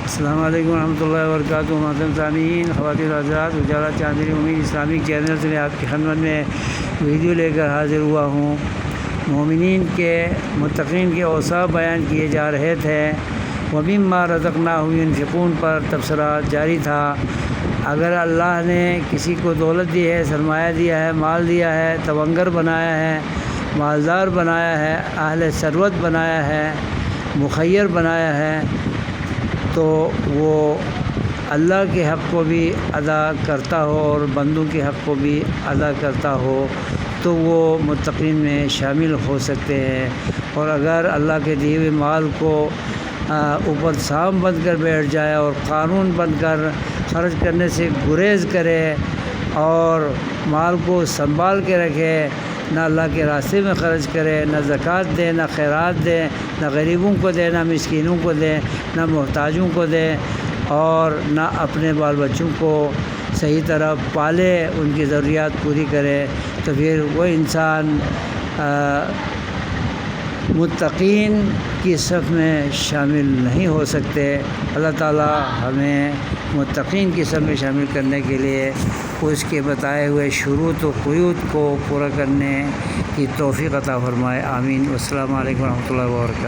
السلام علیکم ورحمۃ اللہ وبرکاتہ۔ محترم سامعین، خواتین حضرات، اجالا چاندنی امید اسلامک چینل سے میں آپ کی خدمت میں ویڈیو لے کر حاضر ہوا ہوں۔ مومنین کے متقین کے اوصاف بیان کیے جا رہے تھے۔ وَمِمَّا رَزَقْنَاهُمْ يُنْفِقُونَ پر تبصرہ جاری تھا۔ اگر اللہ نے کسی کو دولت دی ہے، سرمایہ دیا ہے، مال دیا ہے، تونگر بنایا ہے، مالدار بنایا ہے، اہل ثروت بنایا ہے، مخیر بنایا ہے، تو وہ اللہ کے حق کو بھی ادا کرتا ہو اور بندوں کے حق کو بھی ادا کرتا ہو تو وہ متقین میں شامل ہو سکتے ہیں۔ اور اگر اللہ کے دیے ہوئے مال کو اوپر سام بند کر بیٹھ جائے اور قانون بند کر خرچ کرنے سے گریز کرے اور مال کو سنبھال کے رکھے، نہ اللہ کے راستے میں خرچ کرے، نہ زکوٰۃ دے، نہ خیرات دے، نہ غریبوں کو دے، نہ مسکینوں کو دے، نہ محتاجوں کو دے، اور نہ اپنے بال بچوں کو صحیح طرح پالے، ان کی ضروریات پوری کرے، تو پھر وہ انسان متقین کی صف میں شامل نہیں ہو سکتے۔ اللہ تعالیٰ ہمیں متقین کی صف میں شامل کرنے کے لیے اس کے بتائے ہوئے شروط و قیود کو پورا کرنے کی توفیق عطا فرمائے۔ آمین۔ السلام علیکم ورحمۃ اللہ وبرکاتہ۔